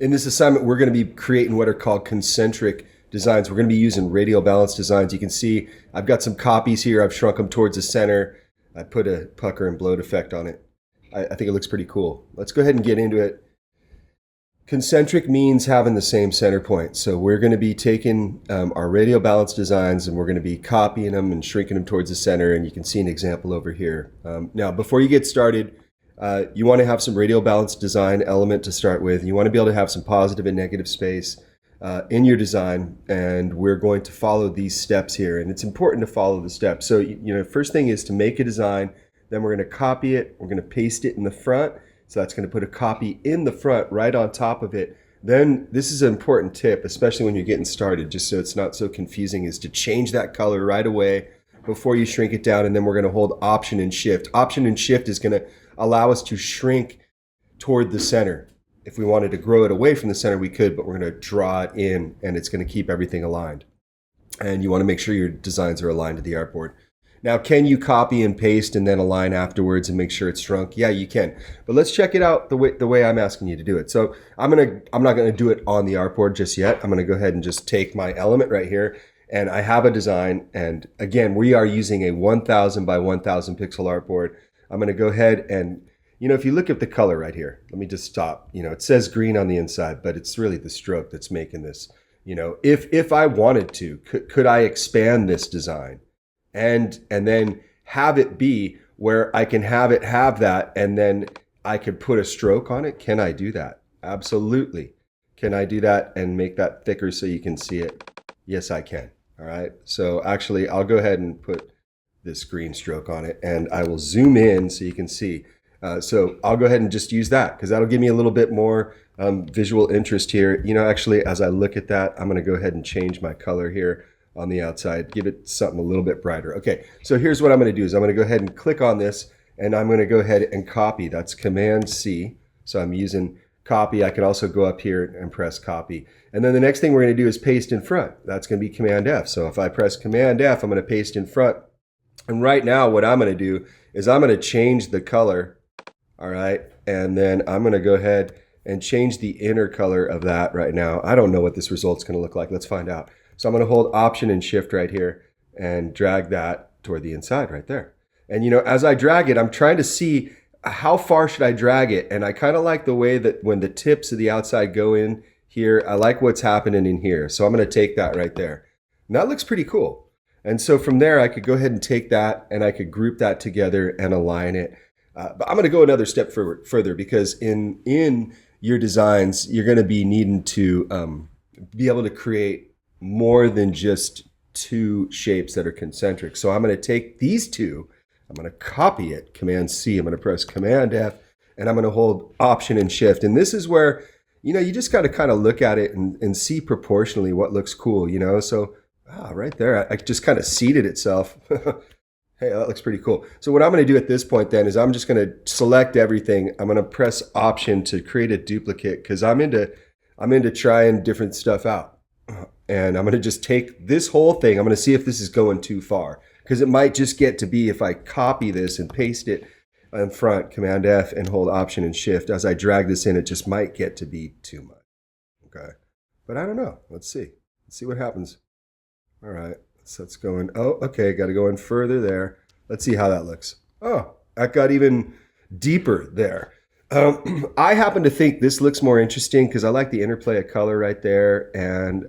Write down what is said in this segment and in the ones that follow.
In this assignment, we're going to be creating what are called concentric designs. We're going to be using radial balance designs. You can see I've got some copies here. I've shrunk them towards the center. I put a pucker and bloat effect on it. I think it looks pretty cool. Let's go ahead and get into it. Concentric means having the same center point. So we're going to be taking our radial balance designs and we're going to be copying them and shrinking them towards the center. And you can see an example over here. Now, before you get started, you want to have some radial balance design element to start with. You want to be able to have some positive and negative space in your design. And we're going to follow these steps here. And it's important to follow the steps. So, first thing is to make a design. Then we're going to copy it. We're going to paste it in the front. So that's going to put a copy in the front right on top of it. Then this is an important tip, especially when you're getting started, just so it's not so confusing, is to change that color right away before you shrink it down. And then we're going to hold Option and Shift. Option and Shift is going to allow us to shrink toward the center. If we wanted to grow it away from the center, we could, but we're going to draw it in and it's going to keep everything aligned. And you want to make sure your designs are aligned to the artboard. Now, can you copy and paste and then align afterwards and make sure it's shrunk? Yeah, you can. But let's check it out the way I'm asking you to do it. So I'm not gonna do it on the artboard just yet. I'm gonna go ahead and just take my element right here, and I have a design. And again, we are using a 1000 by 1000 pixel artboard. I'm gonna go ahead and, if you look at the color right here, let me just stop. It says green on the inside, but it's really the stroke that's making this. If I wanted to, could I expand this design? And then have it be where I can have that, and then I could put a stroke on it. Can I do that? Absolutely. Can I do that and make that thicker so you can see it? Yes, I can. All right. So actually, I'll go ahead and put this green stroke on it, and I will zoom in so you can see. So I'll go ahead and just use that because that'll give me a little bit more visual interest here. Actually, as I look at that, I'm going to go ahead and change my color here on the outside, give it something a little bit brighter. Okay, so here's what I'm going to do is I'm going to go ahead and click on this, and I'm going to go ahead and copy. That's Command C. So I'm using copy. I can also go up here and press copy. And then the next thing we're going to do is paste in front. That's going to be Command F. So if I press Command F, I'm going to paste in front. And right now what I'm going to do is I'm going to change the color. All right, and then I'm going to go ahead and change the inner color of that right now. I don't know what this result's going to look like. Let's find out. So I'm going to hold Option and Shift right here and drag that toward the inside right there. And as I drag it, I'm trying to see how far should I drag it. And I kind of like the way that when the tips of the outside go in here, I like what's happening in here. So I'm going to take that right there. And that looks pretty cool. And so from there, I could go ahead and take that and I could group that together and align it. But I'm going to go another step further because in your designs, you're going to be needing to be able to create more than just two shapes that are concentric. So I'm going to take these two, I'm going to copy it, Command C, I'm going to press Command F, and I'm going to hold Option and Shift. And this is where, you just got to kind of look at it and see proportionally what looks cool, So right there, I just kind of seated itself. Hey, that looks pretty cool. So what I'm going to do at this point then is I'm just going to select everything. I'm going to press Option to create a duplicate because I'm into trying different stuff out. And I'm going to just take this whole thing. I'm going to see if this is going too far because it might just get to be if I copy this and paste it in front, Command F, and hold Option and Shift. As I drag this in, it just might get to be too much. Okay. But I don't know. Let's see. Let's see what happens. All right. So it's going, oh, okay. Got to go in further there. Let's see how that looks. Oh, that got even deeper there. I happen to think this looks more interesting because I like the interplay of color right there. And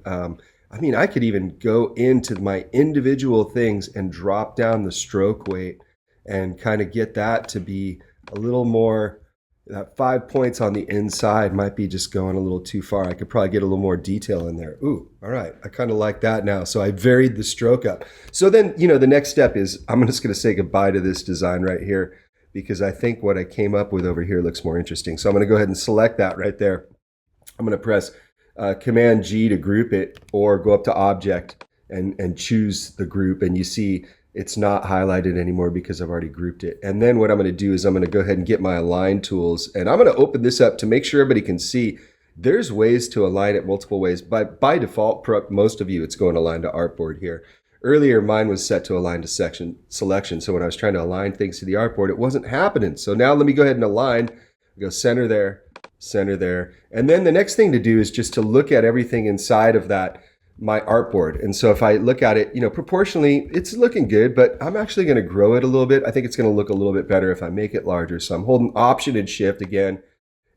I could even go into my individual things and drop down the stroke weight and kind of get that to be a little more, that 5 points on the inside might be just going a little too far. I could probably get a little more detail in there. Ooh, all right. I kind of like that now. So I varied the stroke up. So then, the next step is I'm just going to say goodbye to this design right here, because I think what I came up with over here looks more interesting. So I'm going to go ahead and select that right there. I'm going to press Command G to group it, or go up to Object and choose the group. And you see it's not highlighted anymore because I've already grouped it. And then what I'm going to do is I'm going to go ahead and get my Align tools. And I'm going to open this up to make sure everybody can see. There's ways to align it multiple ways. By default, most of you, it's going to align to artboard here. Earlier, mine was set to align to section selection. So when I was trying to align things to the artboard, it wasn't happening. So now let me go ahead and align. Go center there, center there. And then the next thing to do is just to look at everything inside of that, my artboard. And so if I look at it, proportionally, it's looking good, but I'm actually going to grow it a little bit. I think it's going to look a little bit better if I make it larger. So I'm holding Option and Shift again,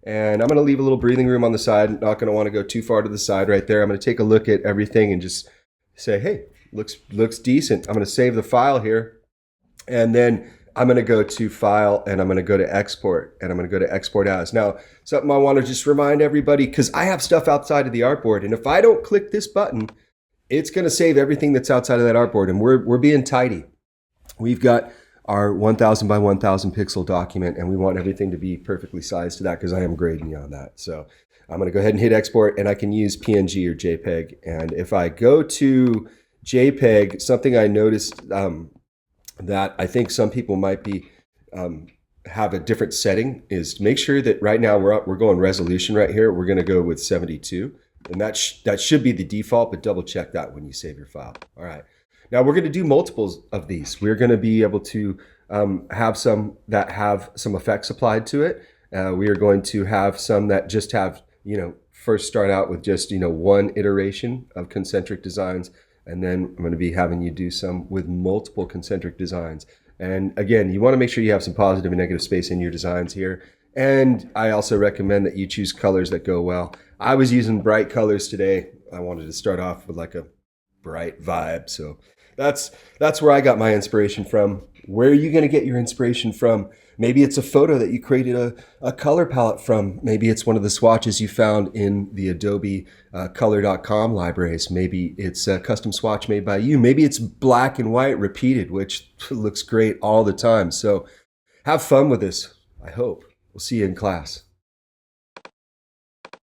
and I'm going to leave a little breathing room on the side. I'm not going to want to go too far to the side right there. I'm going to take a look at everything and just say, hey, looks decent. I'm going to save the file here, and then I'm going to go to File, and I'm going to go to Export, and I'm going to go to Export As. Now, something I want to just remind everybody, because I have stuff outside of the artboard, and if I don't click this button, it's going to save everything that's outside of that artboard, and we're being tidy. We've got our 1000 by 1000 pixel document, and we want everything to be perfectly sized to that because I am grading you on that. So I'm going to go ahead and hit Export, and I can use PNG or JPEG. And if I go to JPEG, something I noticed that I think some people might be have a different setting is make sure that right now we're going resolution right here. We're going to go with 72, and that should be the default, but double check that when you save your file. All right. Now we're going to do multiples of these. We're going to be able to have some that have some effects applied to it. We are going to have some that just have, first start out with just, one iteration of concentric designs. And then I'm going to be having you do some with multiple concentric designs. And again, you want to make sure you have some positive and negative space in your designs here. And I also recommend that you choose colors that go well. I was using bright colors today. I wanted to start off with like a bright vibe. So that's where I got my inspiration from. Where are you going to get your inspiration from? Maybe it's a photo that you created a color palette from. Maybe it's one of the swatches you found in the Adobe color.com libraries. Maybe it's a custom swatch made by you. Maybe it's black and white repeated, which looks great all the time. So have fun with this, I hope. We'll see you in class.